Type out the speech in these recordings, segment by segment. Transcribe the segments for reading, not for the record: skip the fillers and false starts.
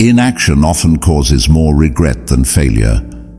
Inaction often causes more regret than failure.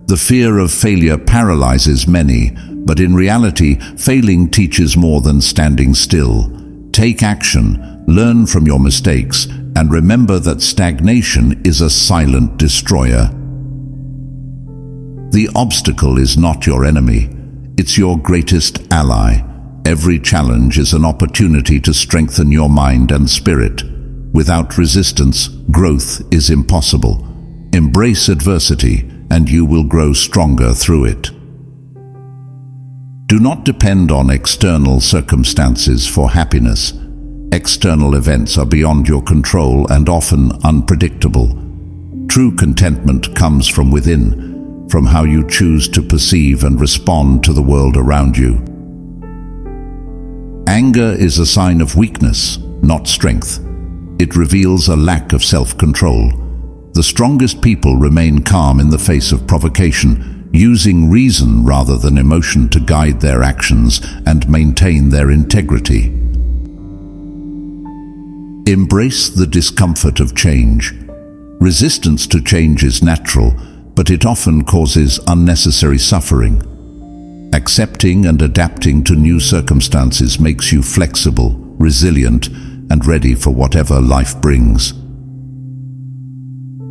The fear of failure paralyzes many, but in reality, failing teaches more than standing still. Take action, learn from your mistakes, and remember that stagnation is a silent destroyer. The obstacle is not your enemy, it's your greatest ally. Every challenge is an opportunity to strengthen your mind and spirit. Without resistance, growth is impossible. Embrace adversity, and you will grow stronger through it. Do not depend on external circumstances for happiness. External events are beyond your control and often unpredictable. True contentment comes from within, from how you choose to perceive and respond to the world around you. Anger is a sign of weakness, not strength. It reveals a lack of self-control. The strongest people remain calm in the face of provocation, using reason rather than emotion to guide their actions and maintain their integrity. Embrace the discomfort of change. Resistance to change is natural, but it often causes unnecessary suffering. Accepting and adapting to new circumstances makes you flexible, resilient, and ready for whatever life brings.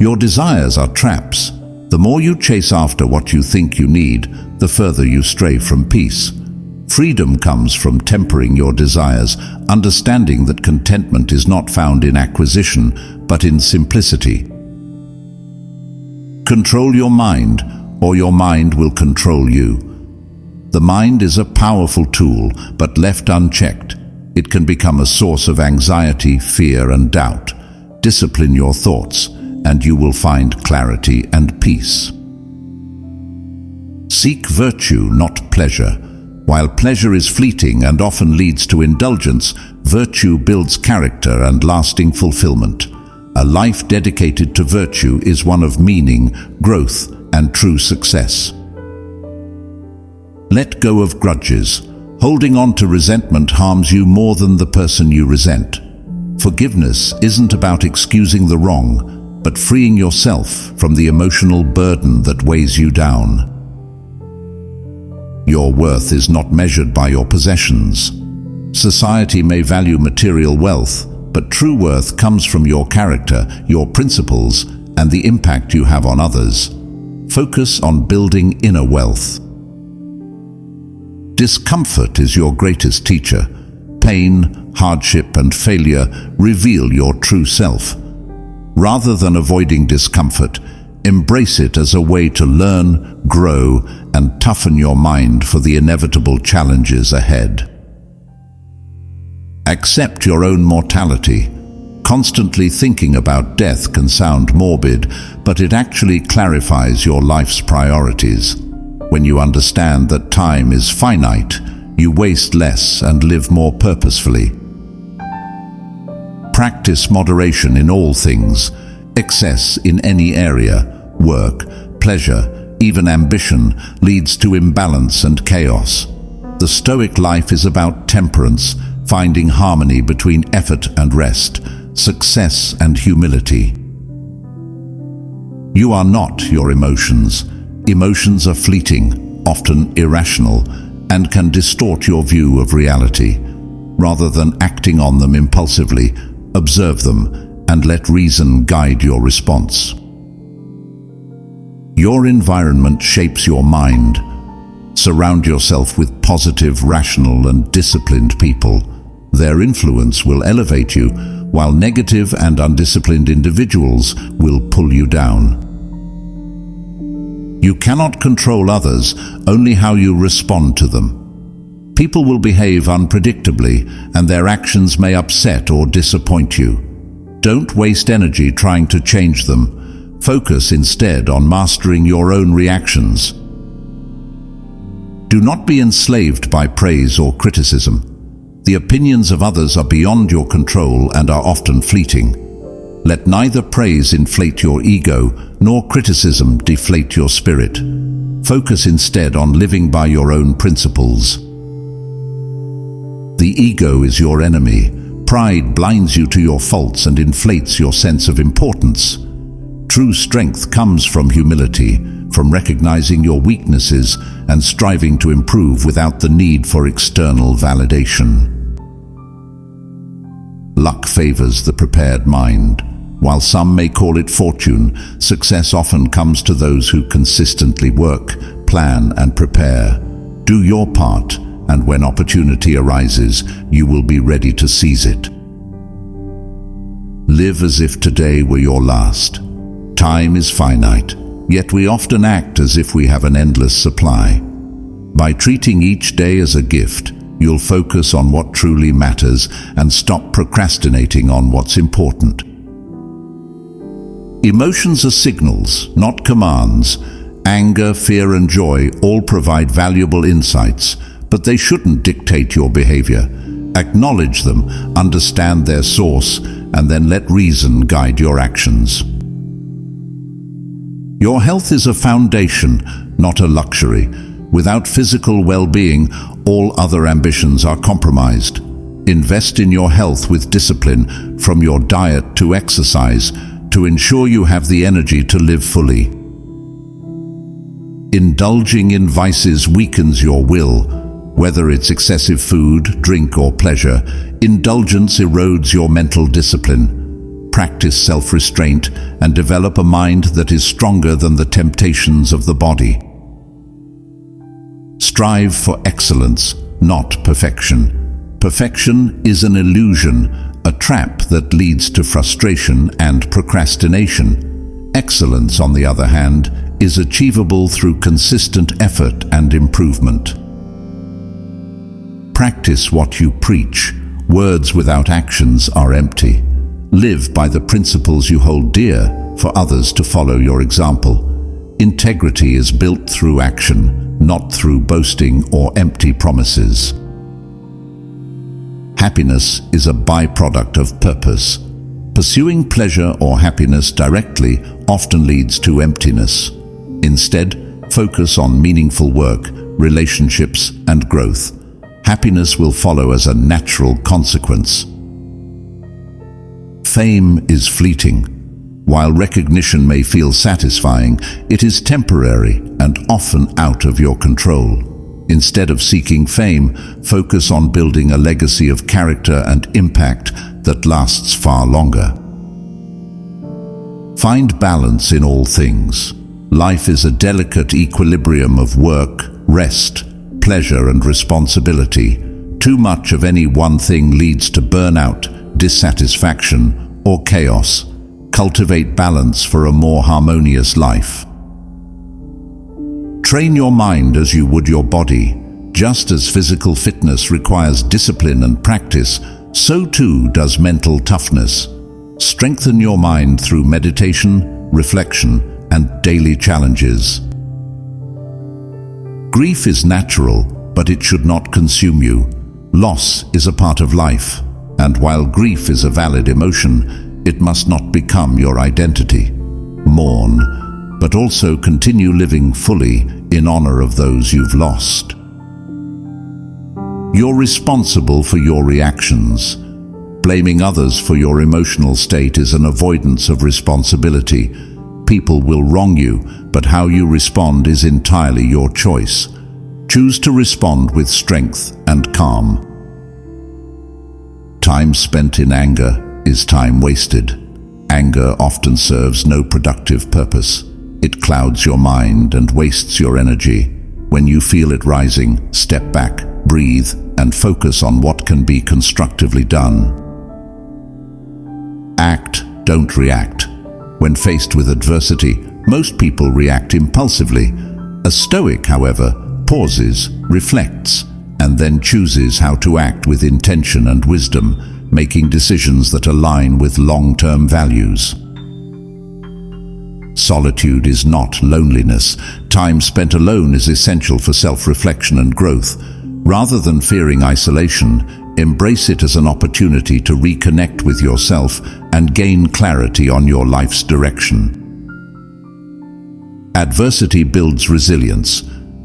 Your desires are traps. The more you chase after what you think you need, the further you stray from peace. Freedom comes from tempering your desires, understanding that contentment is not found in acquisition, but in simplicity. Control your mind, or your mind will control you. The mind is a powerful tool, but left unchecked, it can become a source of anxiety, fear, and doubt. Discipline your thoughts, and you will find clarity and peace. Seek virtue, not pleasure. While pleasure is fleeting and often leads to indulgence, virtue builds character and lasting fulfillment. A life dedicated to virtue is one of meaning, growth, and true success. Let go of grudges. Holding on to resentment harms you more than the person you resent. Forgiveness isn't about excusing the wrong, but freeing yourself from the emotional burden that weighs you down. Your worth is not measured by your possessions. Society may value material wealth, but true worth comes from your character, your principles, and the impact you have on others. Focus on building inner wealth. Discomfort is your greatest teacher. Pain, hardship, and failure reveal your true self. Rather than avoiding discomfort, embrace it as a way to learn, grow, and toughen your mind for the inevitable challenges ahead. Accept your own mortality. Constantly thinking about death can sound morbid, but it actually clarifies your life's priorities. When you understand that time is finite, you waste less and live more purposefully. Practice moderation in all things. Excess in any area, work, pleasure, even ambition, leads to imbalance and chaos. The Stoic life is about temperance, finding harmony between effort and rest, success and humility. You are not your emotions. Emotions are fleeting, often irrational, and can distort your view of reality. Rather than acting on them impulsively, observe them and let reason guide your response. Your environment shapes your mind. Surround yourself with positive, rational, and disciplined people. Their influence will elevate you, while negative and undisciplined individuals will pull you down. You cannot control others, only how you respond to them. People will behave unpredictably, and their actions may upset or disappoint you. Don't waste energy trying to change them. Focus instead on mastering your own reactions. Do not be enslaved by praise or criticism. The opinions of others are beyond your control and are often fleeting. Let neither praise inflate your ego, nor criticism deflate your spirit. Focus instead on living by your own principles. The ego is your enemy. Pride blinds you to your faults and inflates your sense of importance. True strength comes from humility, from recognizing your weaknesses and striving to improve without the need for external validation. Luck favors the prepared mind. While some may call it fortune, success often comes to those who consistently work, plan, and prepare. Do your part, and when opportunity arises, you will be ready to seize it. Live as if today were your last. Time is finite, yet we often act as if we have an endless supply. By treating each day as a gift, you'll focus on what truly matters and stop procrastinating on what's important. Emotions are signals, not commands. Anger, fear, and joy all provide valuable insights, but they shouldn't dictate your behavior. Acknowledge them, understand their source, and then let reason guide your actions. Your health is a foundation, not a luxury. Without physical well-being, all other ambitions are compromised. Invest in your health with discipline, from your diet to exercise, to ensure you have the energy to live fully. Indulging in vices weakens your will. Whether it's excessive food, drink, or pleasure, indulgence erodes your mental discipline. Practice self-restraint and develop a mind that is stronger than the temptations of the body. Strive for excellence, not perfection. Perfection is an illusion, a trap that leads to frustration and procrastination. Excellence, on the other hand, is achievable through consistent effort and improvement. Practice what you preach. Words without actions are empty. Live by the principles you hold dear for others to follow your example. Integrity is built through action, not through boasting or empty promises. Happiness is a byproduct of purpose. Pursuing pleasure or happiness directly often leads to emptiness. Instead, focus on meaningful work, relationships, and growth. Happiness will follow as a natural consequence. Fame is fleeting. While recognition may feel satisfying, it is temporary and often out of your control. Instead of seeking fame, focus on building a legacy of character and impact that lasts far longer. Find balance in all things. Life is a delicate equilibrium of work, rest, pleasure, and responsibility. Too much of any one thing leads to burnout, dissatisfaction, or chaos. Cultivate balance for a more harmonious life. Train your mind as you would your body. Just as physical fitness requires discipline and practice, so too does mental toughness. Strengthen your mind through meditation, reflection, and daily challenges. Grief is natural, but it should not consume you. Loss is a part of life, and while grief is a valid emotion, it must not become your identity. Mourn, but also continue living fully in honor of those you've lost. You're responsible for your reactions. Blaming others for your emotional state is an avoidance of responsibility. People will wrong you, but how you respond is entirely your choice. Choose to respond with strength and calm. Time spent in anger is time wasted. Anger often serves no productive purpose. It clouds your mind and wastes your energy. When you feel it rising, step back, breathe, and focus on what can be constructively done. Act, don't react. When faced with adversity, most people react impulsively. A Stoic, however, pauses, reflects, and then chooses how to act with intention and wisdom, making decisions that align with long-term values. Solitude is not loneliness. Time spent alone is essential for self-reflection and growth. Rather than fearing isolation, embrace it as an opportunity to reconnect with yourself and gain clarity on your life's direction. Adversity builds resilience.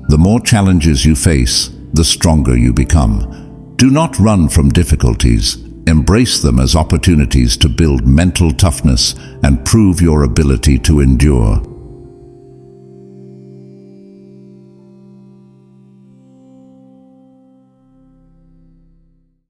The more challenges you face, the stronger you become. Do not run from difficulties. Embrace them as opportunities to build mental toughness and prove your ability to endure.